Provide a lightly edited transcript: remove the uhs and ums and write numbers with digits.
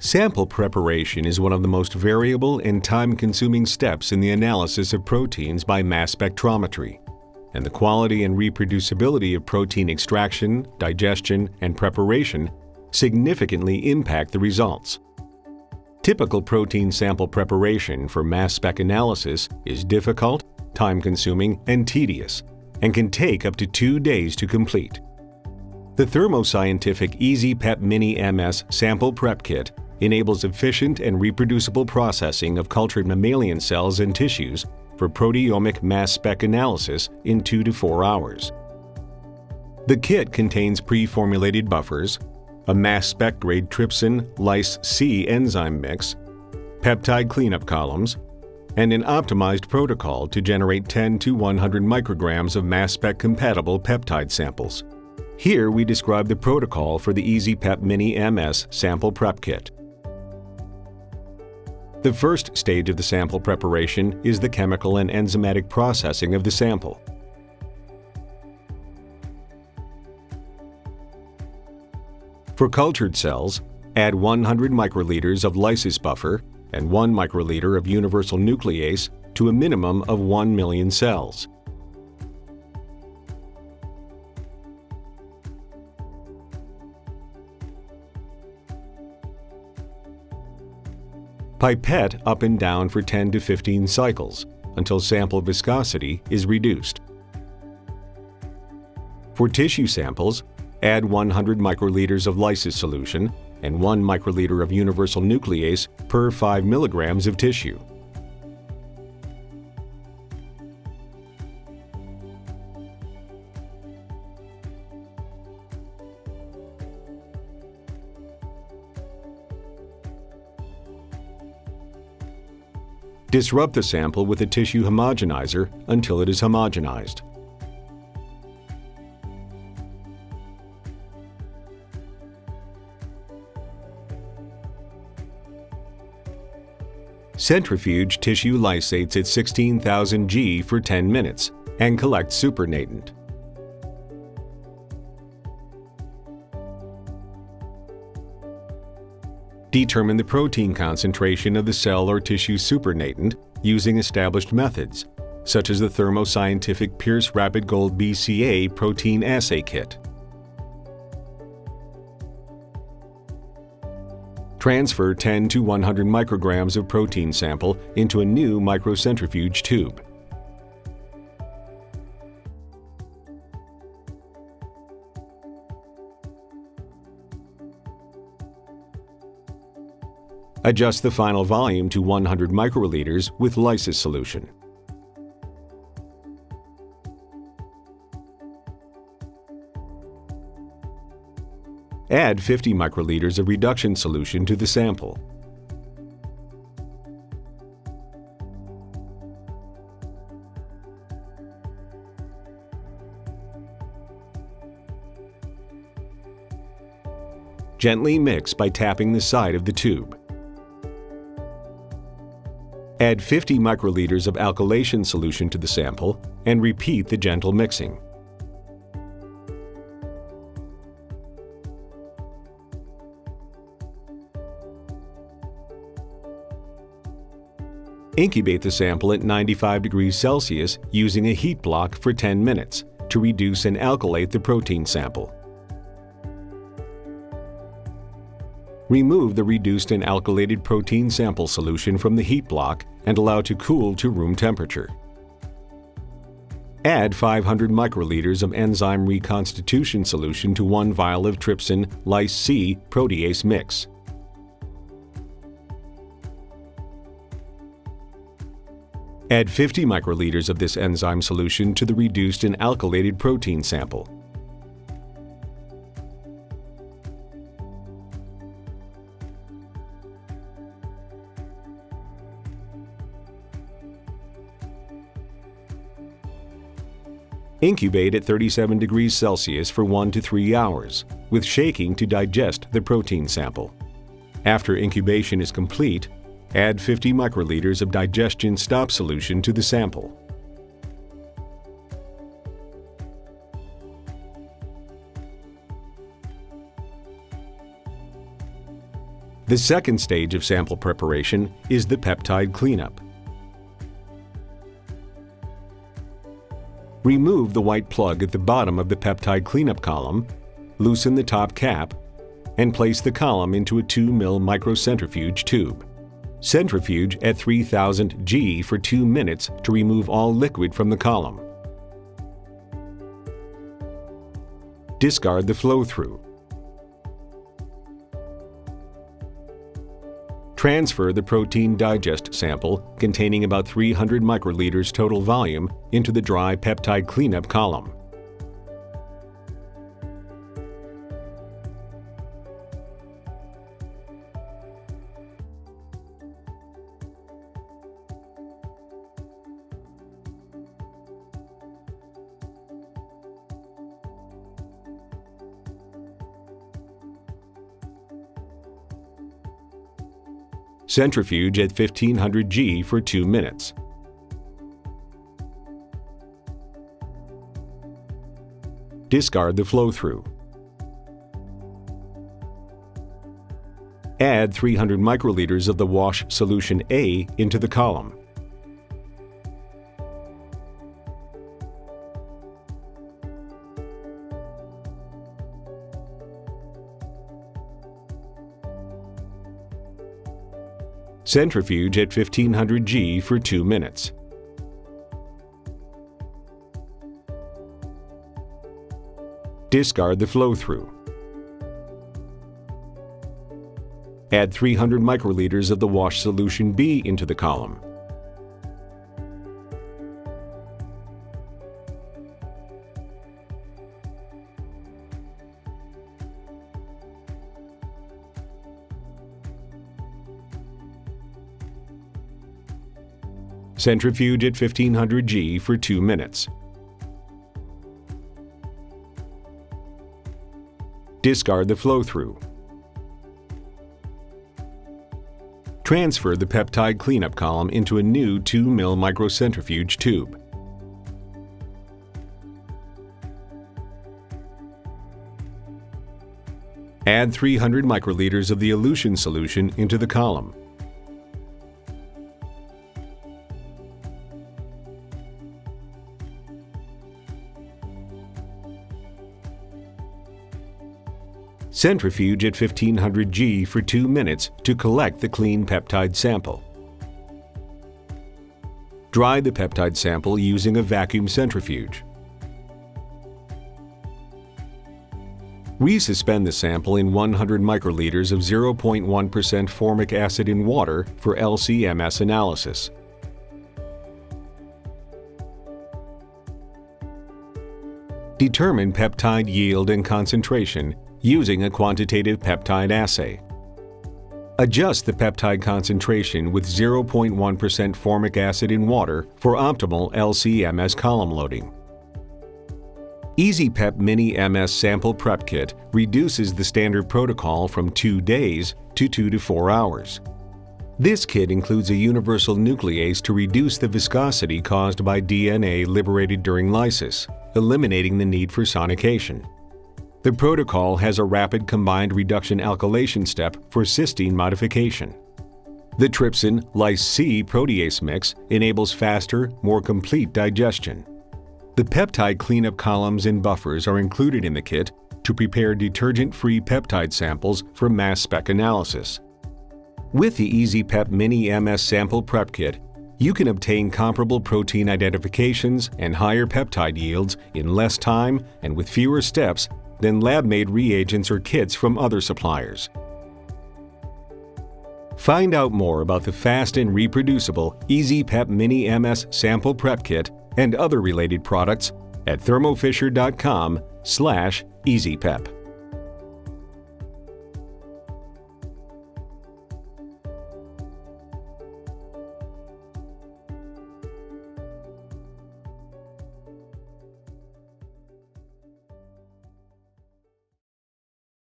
Sample preparation is one of the most variable and time-consuming steps in the analysis of proteins by mass spectrometry, and the quality and reproducibility of protein extraction, digestion, and preparation significantly impact the results. Typical protein sample preparation for mass spec analysis is difficult, time-consuming, and tedious, and can take up to 2 days to complete. The thermoscientific EasyPep Mini MS sample prep kit enables efficient and reproducible processing of cultured mammalian cells and tissues for proteomic mass spec analysis in 2 to 4 hours. The kit contains pre-formulated buffers, a mass spec grade trypsin lysis enzyme mix, peptide cleanup columns, and an optimized protocol to generate 10 to 100 micrograms of mass spec compatible peptide samples. Here we describe the protocol for the EasyPep Mini MS sample prep kit. The first stage of the sample preparation is the chemical and enzymatic processing of the sample. For cultured cells, add 100 microliters of lysis buffer and 1 microliter of universal nuclease to a minimum of 1 million cells. Pipette up and down for 10 to 15 cycles until sample viscosity is reduced. For tissue samples, add 100 microliters of lysis solution and 1 microliter of universal nuclease per 5 milligrams of tissue. Disrupt the sample with a tissue homogenizer until it is homogenized. Centrifuge tissue lysates at 16,000 G for 10 minutes and collect supernatant. Determine the protein concentration of the cell or tissue supernatant using established methods, such as the thermoscientific Pierce Rapid Gold BCA protein assay kit. Transfer 10 to 100 micrograms of protein sample into a new microcentrifuge tube. Adjust the final volume to 100 microliters with lysis solution. Add 50 microliters of reduction solution to the sample. Gently mix by tapping the side of the tube. Add 50 microliters of alkylation solution to the sample and repeat the gentle mixing. Incubate the sample at 95 degrees Celsius using a heat block for 10 minutes to reduce and alkylate the protein sample. Remove the reduced and alkylated protein sample solution from the heat block and allow to cool to room temperature. Add 500 microliters of enzyme reconstitution solution to 1 vial of trypsin lysis protease mix. Add 50 microliters of this enzyme solution to the reduced and alkylated protein sample. Incubate at 37 degrees Celsius for 1 to 3 hours, with shaking to digest the protein sample. After incubation is complete, add 50 microliters of digestion stop solution to the sample. The second stage of sample preparation is the peptide cleanup. Remove the white plug at the bottom of the peptide cleanup column, loosen the top cap, and place the column into a 2 ml microcentrifuge tube. Centrifuge at 3000 G for 2 minutes to remove all liquid from the column. Discard the flow-through. Transfer the protein digest sample containing about 300 microliters total volume into the dry peptide cleanup column. Centrifuge at 1500 G for 2 minutes. Discard the flow-through. Add 300 microliters of the wash solution A into the column. Centrifuge at 1500 G for 2 minutes. Discard the flow-through. Add 300 microliters of the wash solution B into the column. Centrifuge at 1500 G for 2 minutes. Discard the flow-through. Transfer the peptide cleanup column into a new 2 ml microcentrifuge tube. Add 300 microliters of the elution solution into the column. Centrifuge at 1500 G for 2 minutes to collect the clean peptide sample. Dry the peptide sample using a vacuum centrifuge. Resuspend the sample in 100 microliters of 0.1% formic acid in water for LC-MS analysis. Determine peptide yield and concentration using a quantitative peptide assay. Adjust the peptide concentration with 0.1% formic acid in water for optimal LC-MS column loading. EasyPep Mini MS Sample Prep Kit reduces the standard protocol from 2 days to 2 to 4 hours. This kit includes a universal nuclease to reduce the viscosity caused by DNA liberated during lysis, eliminating the need for sonication. The protocol has a rapid combined reduction alkylation step for cysteine modification. The trypsin lysis protease mix enables faster, more complete digestion. The peptide cleanup columns and buffers are included in the kit to prepare detergent-free peptide samples for mass spec analysis. With the EasyPep Mini MS Sample Prep Kit, you can obtain comparable protein identifications and higher peptide yields in less time and with fewer steps than lab-made reagents or kits from other suppliers. Find out more about the fast and reproducible EasyPep Mini MS Sample Prep Kit and other related products at thermofisher.com/EasyPep.